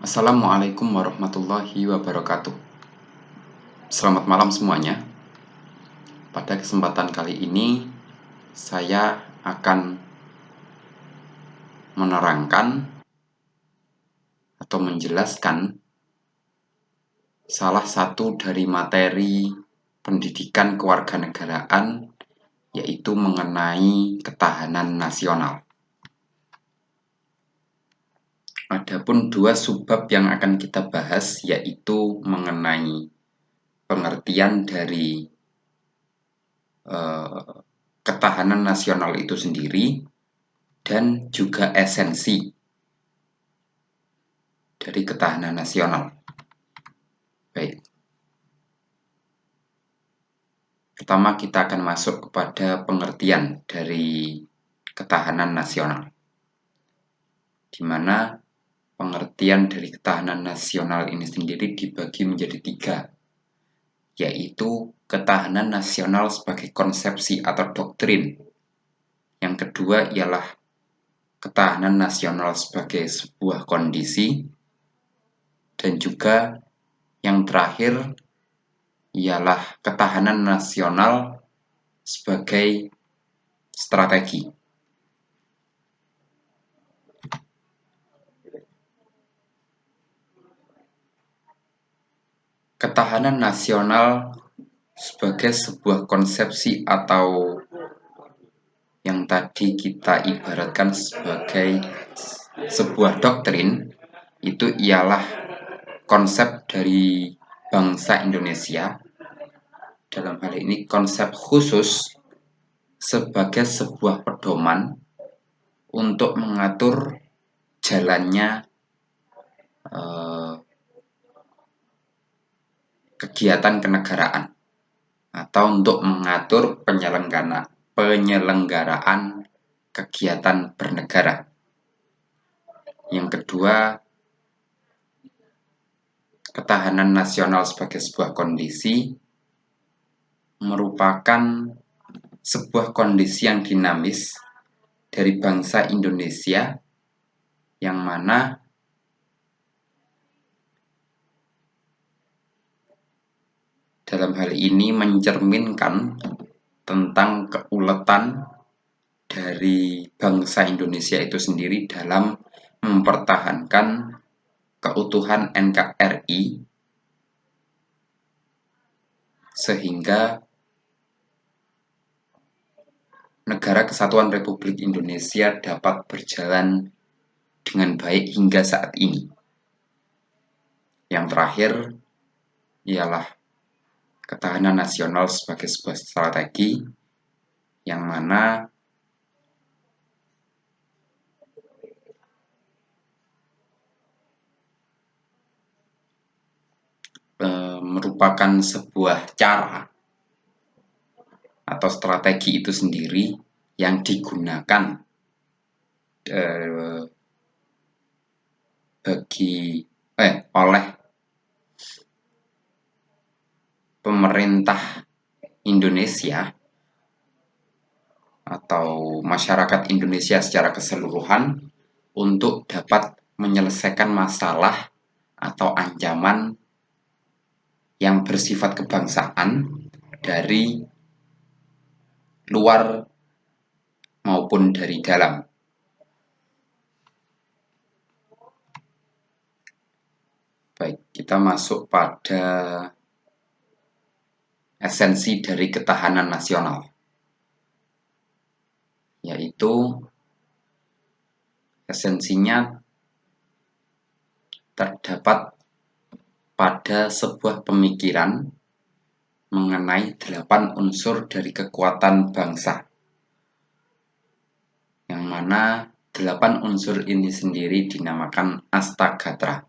Assalamualaikum warahmatullahi wabarakatuh. Selamat malam semuanya. Pada kesempatan kali ini saya akan menerangkan atau menjelaskan salah satu dari materi pendidikan kewarganegaraan, yaitu mengenai ketahanan nasional. Adapun dua subbab yang akan kita bahas, yaitu mengenai pengertian dari ketahanan nasional itu sendiri dan juga esensi dari ketahanan nasional. Baik. Pertama kita akan masuk kepada pengertian dari ketahanan nasional, di mana pengertian dari ketahanan nasional ini sendiri dibagi menjadi tiga, yaitu ketahanan nasional sebagai konsepsi atau doktrin. Yang kedua ialah ketahanan nasional sebagai sebuah kondisi, dan juga yang terakhir ialah ketahanan nasional sebagai strategi. Ketahanan nasional sebagai sebuah konsepsi atau yang tadi kita ibaratkan sebagai sebuah doktrin, itu ialah konsep dari bangsa Indonesia, dalam hal ini konsep khusus sebagai sebuah pedoman untuk mengatur jalannya kegiatan kenegaraan atau untuk mengatur penyelenggaraan kegiatan bernegara. Yang kedua, ketahanan nasional sebagai sebuah kondisi merupakan sebuah kondisi yang dinamis dari bangsa Indonesia, yang mana dalam hal ini mencerminkan tentang keuletan dari bangsa Indonesia itu sendiri dalam mempertahankan keutuhan NKRI, sehingga Negara Kesatuan Republik Indonesia dapat berjalan dengan baik hingga saat ini. Yang terakhir ialah ketahanan nasional sebagai sebuah strategi, yang mana merupakan sebuah cara atau strategi itu sendiri yang digunakan oleh pemerintah Indonesia atau masyarakat Indonesia secara keseluruhan untuk dapat menyelesaikan masalah atau ancaman yang bersifat kebangsaan dari luar maupun dari dalam. Baik, kita masuk pada esensi dari ketahanan nasional, yaitu esensinya terdapat pada sebuah pemikiran mengenai 8 unsur dari kekuatan bangsa, yang mana 8 unsur ini sendiri dinamakan Astagatra.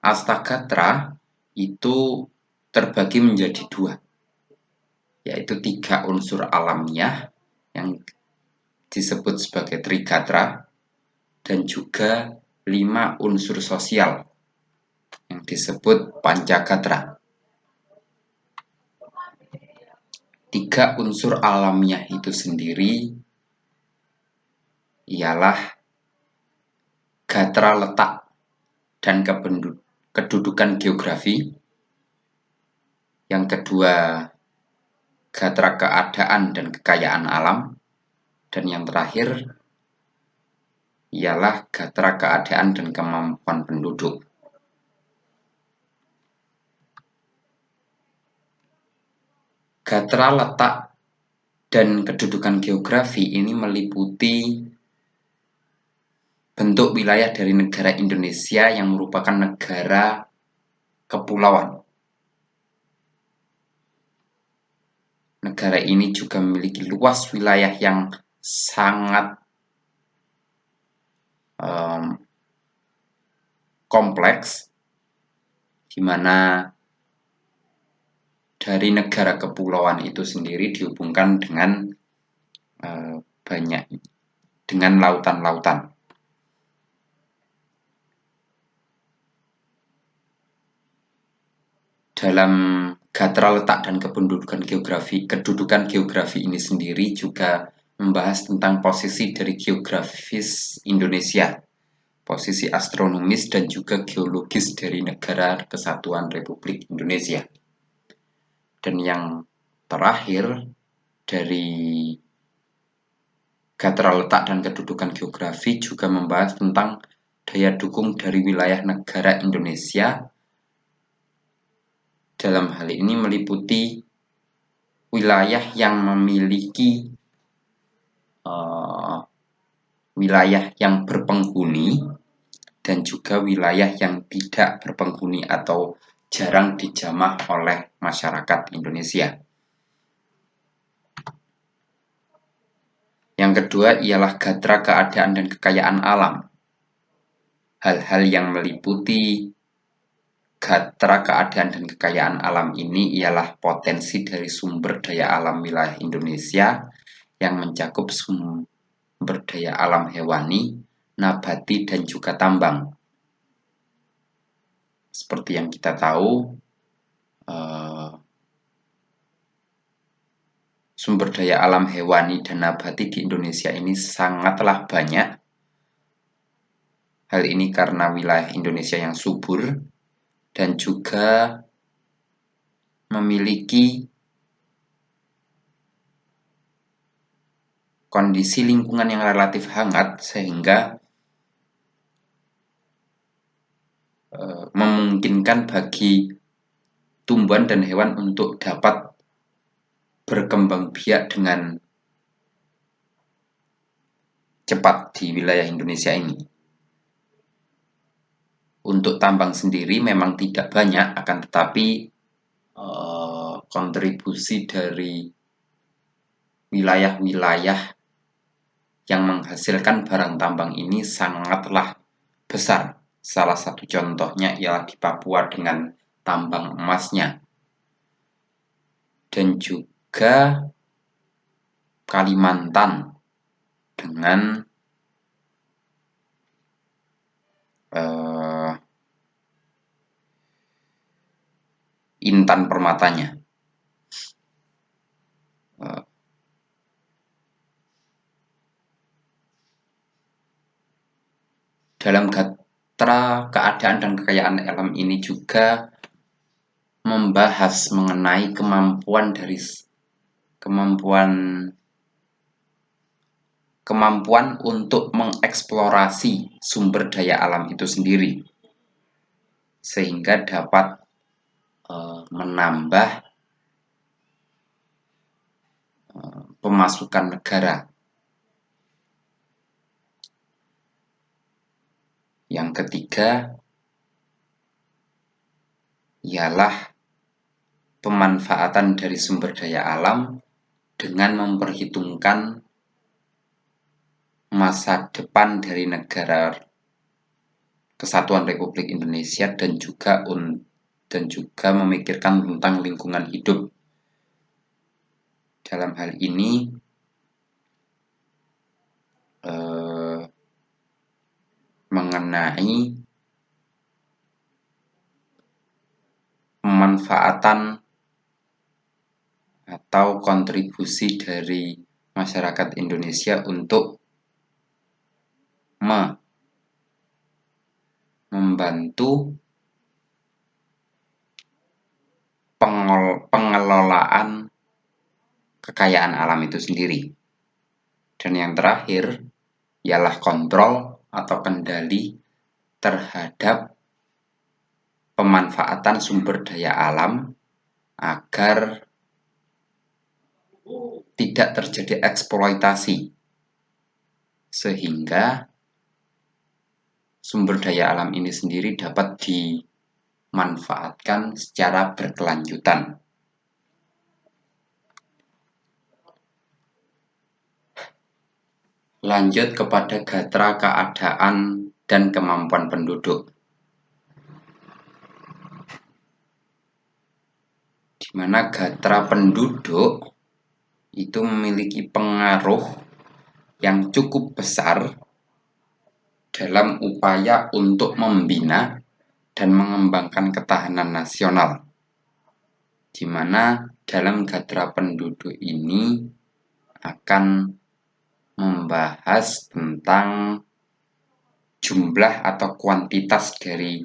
Astagatra itu terbagi menjadi 2, yaitu 3 unsur alamiah yang disebut sebagai Trigatra, dan juga 5 unsur sosial yang disebut Pancagatra. 3 unsur alamiah itu sendiri ialah gatra letak dan kedudukan geografi. Yang kedua, gatra keadaan dan kekayaan alam. Dan yang terakhir ialah gatra keadaan dan kemampuan penduduk. Gatra letak dan kedudukan geografi ini meliputi bentuk wilayah dari negara Indonesia yang merupakan negara kepulauan. Negara ini juga memiliki luas wilayah yang sangat kompleks, di mana dari negara kepulauan itu sendiri dihubungkan dengan lautan-lautan. Dalam gatra letak dan kedudukan geografi ini sendiri juga membahas tentang posisi dari geografis Indonesia, posisi astronomis dan juga geologis dari negara Kesatuan Republik Indonesia. Dan yang terakhir dari gatra letak dan kedudukan geografi juga membahas tentang daya dukung dari wilayah negara Indonesia. Dalam hal ini meliputi wilayah yang memiliki wilayah yang berpenghuni dan juga wilayah yang tidak berpenghuni atau jarang dijamah oleh masyarakat Indonesia. Yang kedua ialah gatra keadaan dan kekayaan alam. Hal-hal yang meliputi gatra keadaan dan kekayaan alam ini ialah potensi dari sumber daya alam wilayah Indonesia yang mencakup sumber daya alam hewani, nabati, dan juga tambang. Seperti yang kita tahu, sumber daya alam hewani dan nabati di Indonesia ini sangatlah banyak. Hal ini karena wilayah Indonesia yang subur dan juga memiliki kondisi lingkungan yang relatif hangat sehingga memungkinkan bagi tumbuhan dan hewan untuk dapat berkembang biak dengan cepat di wilayah Indonesia ini. Untuk tambang sendiri memang tidak banyak, akan tetapi kontribusi dari wilayah-wilayah yang menghasilkan barang tambang ini sangatlah besar. Salah satu contohnya ialah di Papua dengan tambang emasnya. Dan juga Kalimantan dengan intan permatanya. Dalam gatra keadaan dan kekayaan alam ini juga membahas mengenai kemampuan untuk mengeksplorasi sumber daya alam itu sendiri, sehingga dapat menambah pemasukan negara. Yang ketiga ialah pemanfaatan dari sumber daya alam dengan memperhitungkan masa depan dari negara Kesatuan Republik Indonesia dan juga memikirkan tentang lingkungan hidup. Dalam hal ini mengenai pemanfaatan atau kontribusi dari masyarakat Indonesia untuk membantu pengelolaan kekayaan alam itu sendiri. Dan yang terakhir ialah kontrol atau kendali terhadap pemanfaatan sumber daya alam agar tidak terjadi eksploitasi, sehingga sumber daya alam ini sendiri dapat dimanfaatkan secara berkelanjutan. Lanjut kepada gatra keadaan dan kemampuan penduduk, di mana gatra penduduk itu memiliki pengaruh yang cukup besar dalam upaya untuk membina dan mengembangkan ketahanan nasional, di mana dalam gatra penduduk ini akan membahas tentang jumlah atau kuantitas dari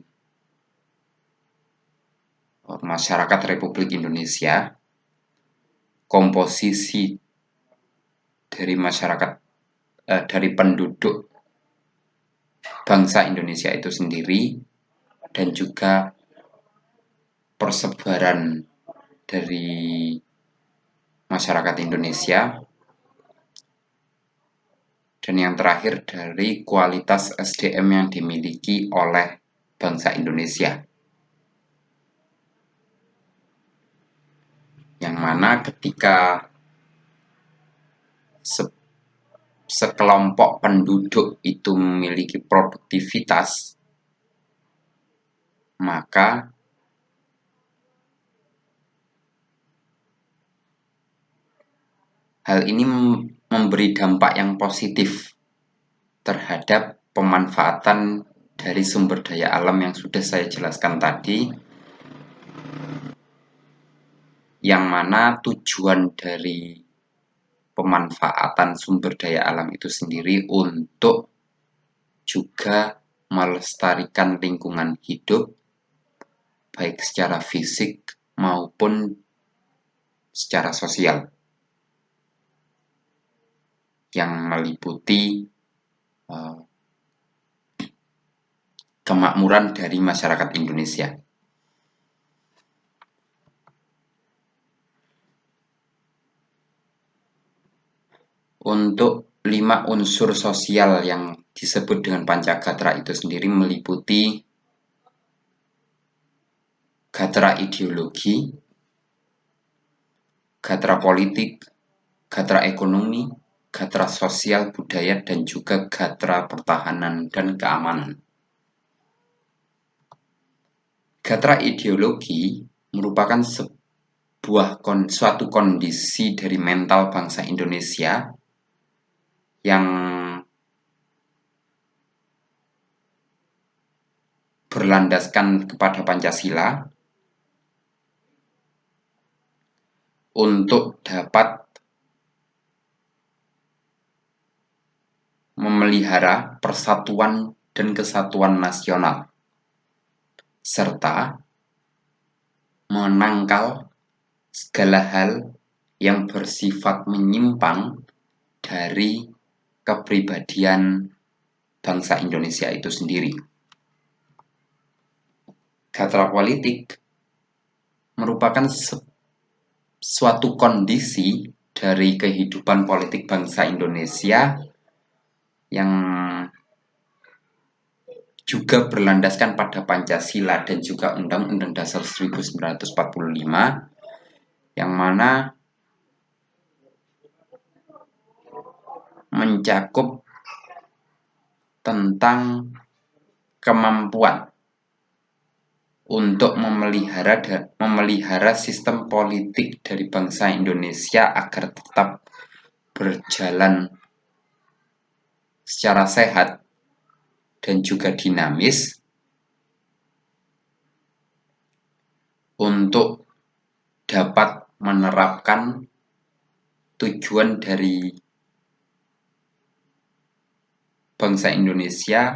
masyarakat Republik Indonesia, komposisi dari masyarakat dari penduduk bangsa Indonesia itu sendiri, dan juga persebaran dari masyarakat Indonesia, dan yang terakhir dari kualitas SDM yang dimiliki oleh bangsa Indonesia, yang mana ketika sekelompok penduduk itu memiliki produktivitas, maka hal ini memberi dampak yang positif terhadap pemanfaatan dari sumber daya alam yang sudah saya jelaskan tadi, yang mana tujuan dari pemanfaatan sumber daya alam itu sendiri untuk juga melestarikan lingkungan hidup, baik secara fisik maupun secara sosial, yang meliputi kemakmuran dari masyarakat Indonesia. Untuk 5 unsur sosial yang disebut dengan Pancagatra itu sendiri meliputi gatra ideologi, gatra politik, gatra ekonomi, gatra sosial budaya, dan juga gatra pertahanan dan keamanan. Gatra ideologi merupakan suatu kondisi dari mental bangsa Indonesia yang berlandaskan kepada Pancasila untuk dapat memelihara persatuan dan kesatuan nasional, serta menangkal segala hal yang bersifat menyimpang dari kepribadian bangsa Indonesia itu sendiri. Gatra politik merupakan suatu kondisi dari kehidupan politik bangsa Indonesia yang juga berlandaskan pada Pancasila dan juga Undang-Undang Dasar 1945, yang mana mencakup tentang kemampuan untuk memelihara sistem politik dari bangsa Indonesia agar tetap berjalan secara sehat dan juga dinamis, untuk dapat menerapkan tujuan dari bangsa Indonesia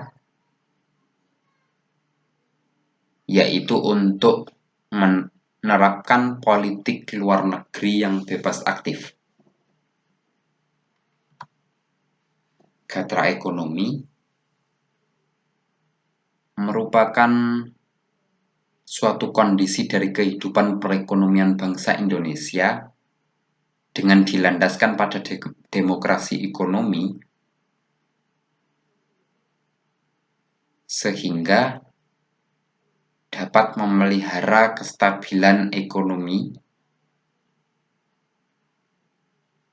yaitu untuk menerapkan politik luar negeri yang bebas aktif. Gatra ekonomi merupakan suatu kondisi dari kehidupan perekonomian bangsa Indonesia dengan dilandaskan pada demokrasi ekonomi, sehingga dapat memelihara kestabilan ekonomi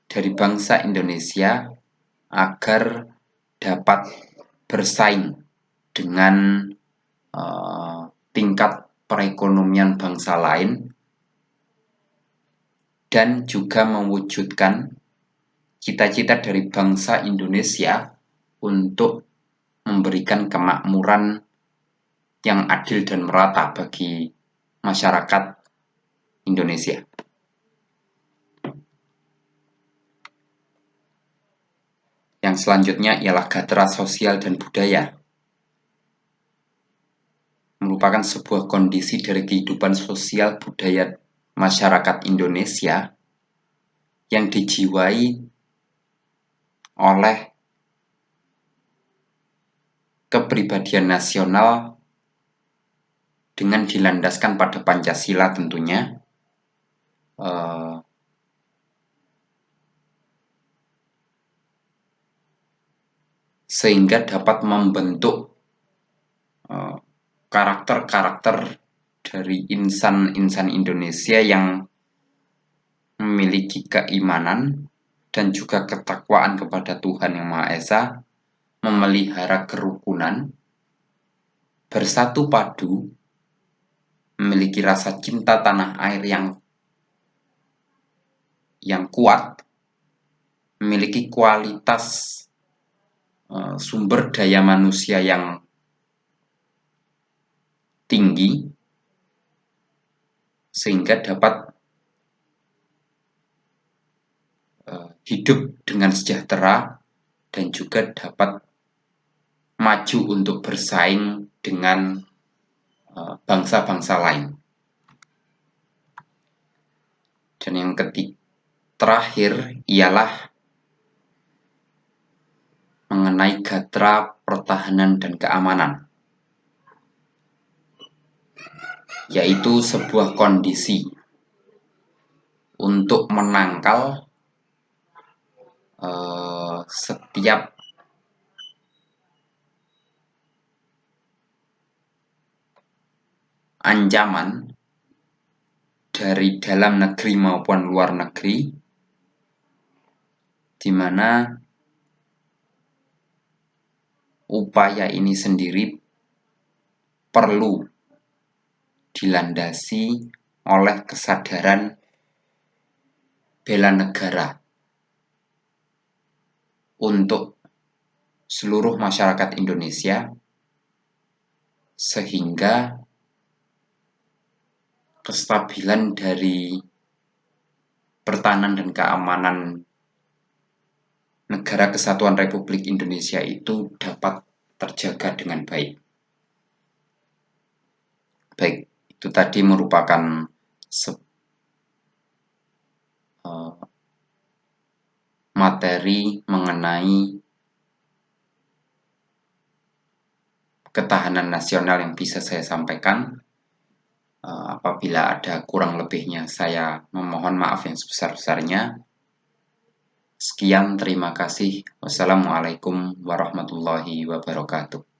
dari bangsa Indonesia agar dapat bersaing dengan tingkat perekonomian bangsa lain dan juga mewujudkan cita-cita dari bangsa Indonesia untuk memberikan kemakmuran yang adil dan merata bagi masyarakat Indonesia. Yang selanjutnya ialah gatra sosial dan budaya. Merupakan sebuah kondisi dari kehidupan sosial budaya masyarakat Indonesia yang dijiwai oleh kepribadian nasional dengan dilandaskan pada Pancasila tentunya, sehingga dapat membentuk karakter-karakter dari insan-insan Indonesia yang memiliki keimanan dan juga ketakwaan kepada Tuhan Yang Maha Esa, memelihara kerukunan, bersatu padu, memiliki rasa cinta tanah air yang kuat, memiliki kualitas sumber daya manusia yang tinggi, sehingga dapat hidup dengan sejahtera dan juga dapat maju untuk bersaing dengan bangsa-bangsa lain. Dan yang terakhir ialah mengenai gatra pertahanan dan keamanan, yaitu sebuah kondisi untuk menangkal setiap ancaman dari dalam negeri maupun luar negeri, di mana upaya ini sendiri perlu dilandasi oleh kesadaran bela negara untuk seluruh masyarakat Indonesia, sehingga kestabilan dari pertahanan dan keamanan Negara Kesatuan Republik Indonesia itu dapat terjaga dengan baik. Baik, itu tadi merupakan materi mengenai ketahanan nasional yang bisa saya sampaikan. Apabila ada kurang lebihnya, saya memohon maaf yang sebesar-besarnya. Sekian, terima kasih. Wassalamualaikum warahmatullahi wabarakatuh.